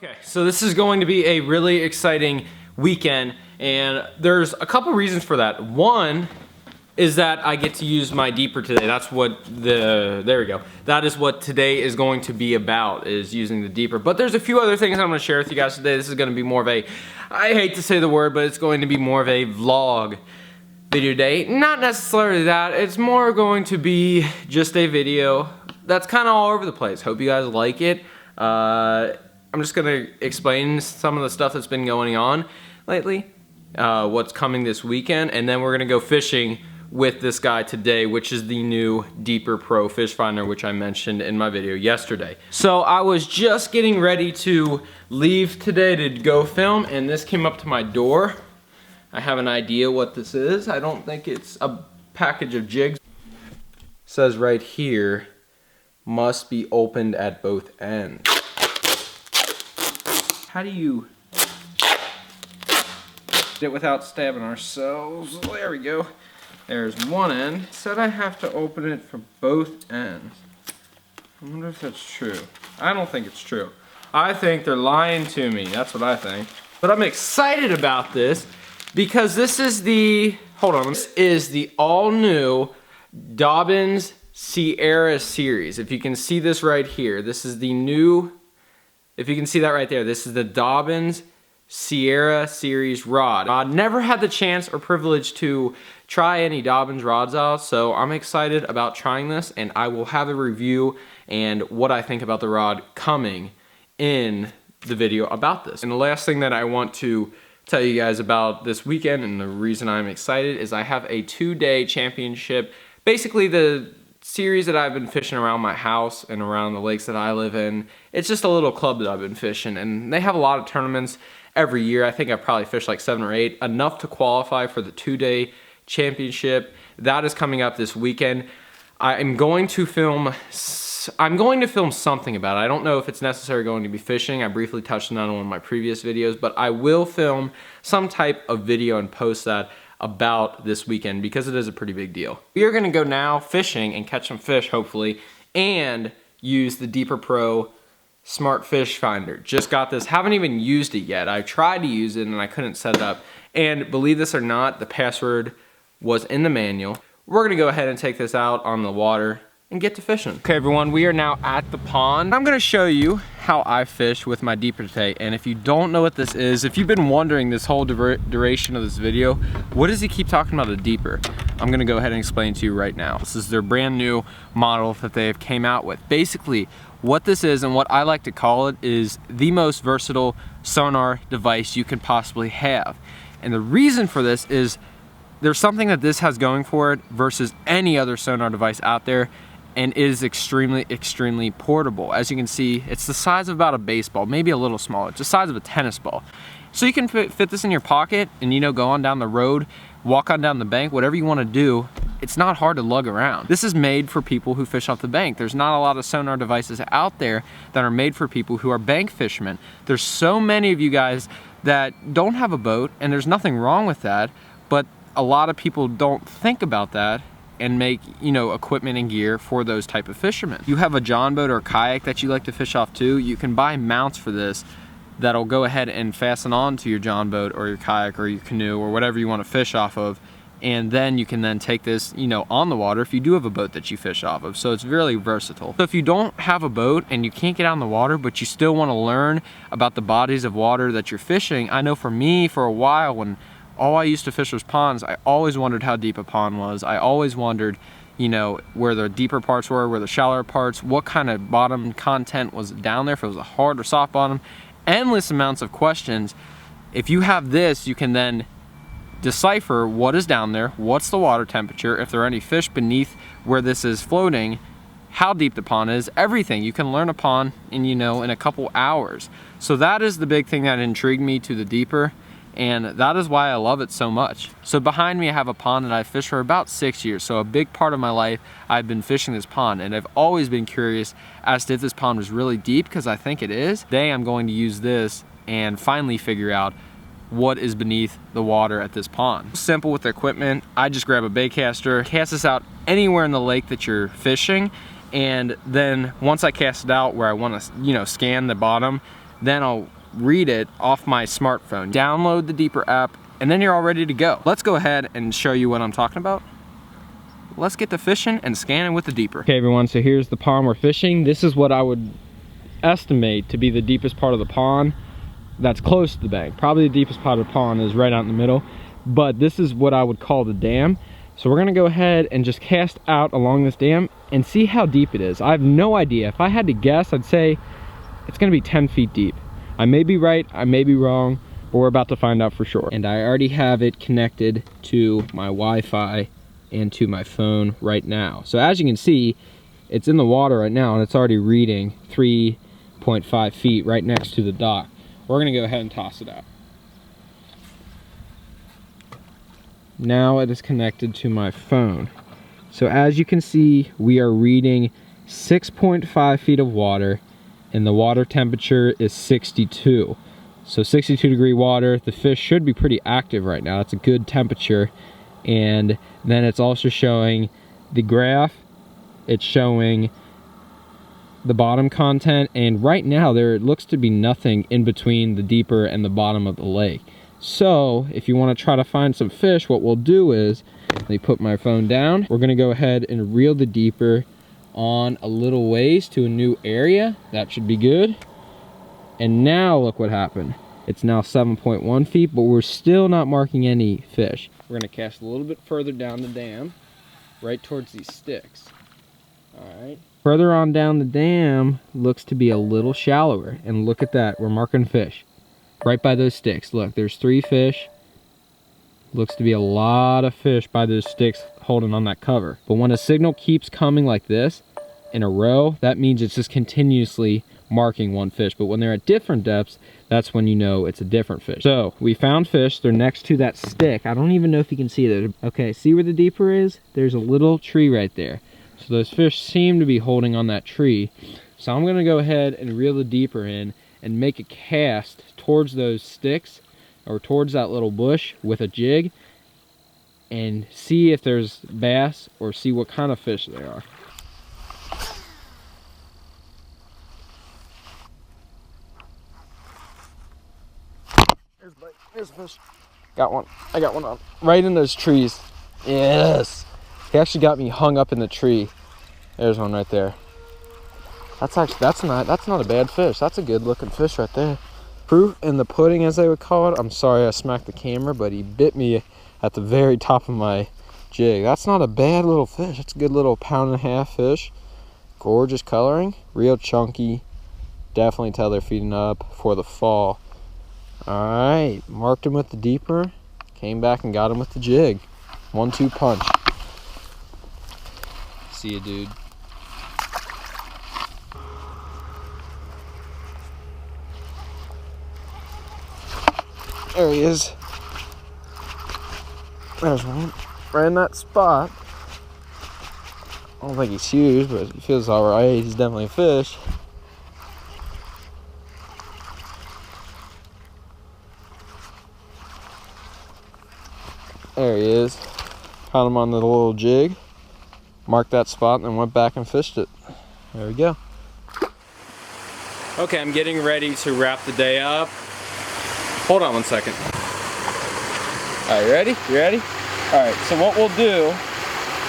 Okay, so this is going to be a really exciting weekend, and there's a couple reasons for that. One is that I get to use my deeper today. That's what there we go. That is what today is going to be about, is using the deeper. But there's a few other things I'm gonna share with you guys today. This is gonna be more of a, I hate to say the word, but it's going to be more of a vlog video day. Not necessarily that, it's more going to be just a video that's kind of all over the place. Hope you guys like it. I'm just gonna explain some of the stuff that's been going on lately, what's coming this weekend, and then we're gonna go fishing with this guy today, which is the new Deeper Pro fish finder, which I mentioned in my video yesterday. So I was just getting ready to leave today to go film, and this came up to my door. I have an idea what this is. I don't think it's a package of jigs. It says right here, must be opened at both ends. How do you get it without stabbing ourselves? There we go. There's one end. It said I have to open it from both ends. I wonder if that's true. I don't think it's true. I think they're lying to me. That's what I think. But I'm excited about this because this is the, hold on, this is the all new Dobyns Sierra series. If you can see this right here, this is the new, if you can see that right there, this is the Dobyns Sierra series rod. I never had the chance or privilege to try any Dobyns rods out, so I'm excited about trying this, and I will have a review and what I think about the rod coming in the video about this. And the last thing that I want to tell you guys about this weekend, and the reason I'm excited, is I have a 2-day championship. Basically the series that I've been fishing around my house and around the lakes that I live in. It's just a little club that I've been fishing, and they have a lot of tournaments every year. I think I've probably fished like 7 or 8, enough to qualify for the 2-day championship. That is coming up this weekend. I'm going to film something about it. I don't know if it's necessarily going to be fishing. I briefly touched on that on one of my previous videos, but I will film some type of video and post that about this weekend because it is a pretty big deal. We are gonna go now fishing and catch some fish, hopefully, and use the Deeper Pro Smart Fish Finder. Just got this, haven't even used it yet. I tried to use it and I couldn't set it up. And believe this or not, the password was in the manual. We're gonna go ahead and take this out on the water and get to fishing. Okay everyone, we are now at the pond. I'm gonna show you how I fish with my deeper today. And if you don't know what this is, if you've been wondering this whole duration of this video, what does he keep talking about a deeper? I'm gonna go ahead and explain to you right now. This is their brand new model that they have came out with. Basically, what this is, and what I like to call it, is the most versatile sonar device you can possibly have. And the reason for this is there's something that this has going for it versus any other sonar device out there, and it is extremely, extremely portable. As you can see, it's the size of about a baseball, maybe a little smaller. It's the size of a tennis ball. So you can fit this in your pocket and, you know, go on down the road, walk on down the bank, whatever you want to do. It's not hard to lug around. This is made for people who fish off the bank. There's not a lot of sonar devices out there that are made for people who are bank fishermen. There's so many of you guys that don't have a boat, and there's nothing wrong with that, but a lot of people don't think about that and make, you know, equipment and gear for those type of fishermen. You have a john boat or a kayak that you like to fish off too, you can buy mounts for this that'll go ahead and fasten on to your john boat or your kayak or your canoe or whatever you want to fish off of, and then you can then take this, you know, on the water if you do have a boat that you fish off of. So it's really versatile. So if you don't have a boat and you can't get out in the water, but you still want to learn about the bodies of water that you're fishing, I know for me, for a while, when all I used to fish was ponds, I always wondered how deep a pond was. I always wondered, you know, where the deeper parts were, where the shallower parts, what kind of bottom content was down there, if it was a hard or soft bottom. Endless amounts of questions. If you have this, you can then decipher what is down there, what's the water temperature, if there are any fish beneath where this is floating, how deep the pond is, everything. You can learn a pond in, you know, in a couple hours. So that is the big thing that intrigued me to the deeper, and that is why I love it so much. So behind me I have a pond that I've fished for about 6 years, so a big part of my life I've been fishing this pond, and I've always been curious as to if this pond was really deep, because I think it is. Today I'm going to use this and finally figure out what is beneath the water at this pond. Simple with the equipment, I just grab a baitcaster, cast this out anywhere in the lake that you're fishing, and then once I cast it out where I want to, you know, scan the bottom, then I'll read it off my smartphone. Download the Deeper app, and then you're all ready to go. Let's go ahead and show you what I'm talking about. Let's get to fishing and scanning with the Deeper. Okay everyone, so here's the pond we're fishing. This is what I would estimate to be the deepest part of the pond that's close to the bank. Probably the deepest part of the pond is right out in the middle, but this is what I would call the dam. So we're gonna go ahead and just cast out along this dam and see how deep it is. I have no idea. If I had to guess, I'd say it's gonna be 10 feet deep. I may be right, I may be wrong, but we're about to find out for sure. And I already have it connected to my Wi-Fi and to my phone right now. So as you can see, it's in the water right now and it's already reading 3.5 feet right next to the dock. We're gonna go ahead and toss it out. Now it is connected to my phone. So as you can see, we are reading 6.5 feet of water and the water temperature is 62. So 62 degree water, the fish should be pretty active right now. That's a good temperature. And then it's also showing the graph, it's showing the bottom content, and right now there looks to be nothing in between the Deeper and the bottom of the lake. So if you want to try to find some fish, what we'll do is, let me put my phone down, we're going to go ahead and reel the Deeper on a little ways to a new area. That should be good. And now look what happened. It's now 7.1 feet, but we're still not marking any fish. We're going to cast a little bit further down the dam, right towards these sticks. All right. Further on down the dam looks to be a little shallower, and look at that, we're marking fish right by those sticks. Look, there's 3 fish. Looks to be a lot of fish by those sticks holding on that cover. But when a signal keeps coming like this in a row, that means it's just continuously marking one fish. But when they're at different depths, that's when you know it's a different fish. So we found fish. They're next to that stick. I don't even know if you can see that. Okay, see where the Deeper is? There's a little tree right there. So those fish seem to be holding on that tree. So I'm gonna go ahead and reel the Deeper in and make a cast towards those sticks or towards that little bush with a jig and see if there's bass or see what kind of fish they are. There's a fish. Got one. I got one on right in those trees. Yes. He actually got me hung up in the tree. There's one right there. That's not a bad fish. That's a good looking fish right there. Proof in the pudding, as they would call it. I'm sorry I smacked the camera, but he bit me at the very top of my jig. That's not a bad little fish. That's a good little 1.5 pound fish. Gorgeous coloring, real chunky. Definitely tell they're feeding up for the fall. All right, marked him with the Deeper. Came back and got him with the jig. 1-2 punch. See you, dude. There he is. There's one. Right in that spot. I don't think he's huge, but he feels alright. He's definitely a fish. There he is. Caught him on the little jig. Marked that spot and then went back and fished it. There we go. Okay, I'm getting ready to wrap the day up. Hold on one second. All right, you ready? You ready? All right, so what we'll do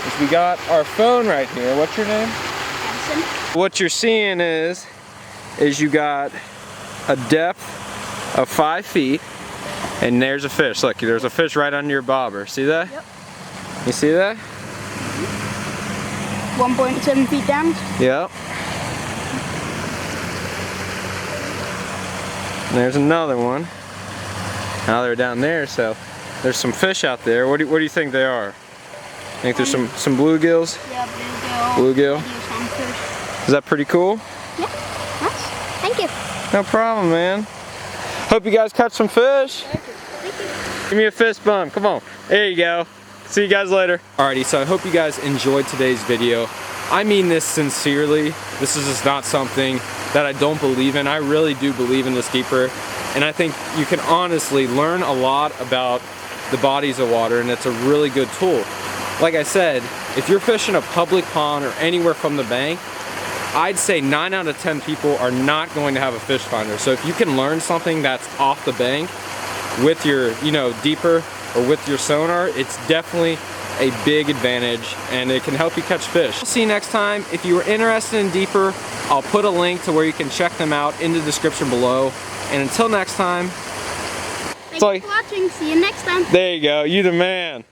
is we got our phone right here. What's your name? Madison. What you're seeing is you got a depth of 5 feet and there's a fish. Look, there's a fish right under your bobber. See that? Yep. You see that? 1.7 feet down? Yep. And there's another one. Now they're down there, so there's some fish out there. What do you think they are? Think there's some bluegills? Yeah, bluegill. Bluegill. Is that pretty cool? Yeah, nice. Thank you. No problem, man. Hope you guys catch some fish. Thank you. Give me a fist bump. Come on. There you go. See you guys later. Alrighty, so I hope you guys enjoyed today's video. I mean this sincerely. This is just not something that I don't believe in. I really do believe in this Deeper. And I think you can honestly learn a lot about the bodies of water, and it's a really good tool. Like I said, if you're fishing a public pond or anywhere from the bank, I'd say 9 out of 10 people are not going to have a fish finder. So if you can learn something that's off the bank with your, deeper or with your sonar, it's definitely a big advantage and it can help you catch fish. I'll see you next time. If you are interested in deeper, I'll put a link to where you can check them out in the description below. And until next time, Thanks for watching. See you next time. there you go. You the man.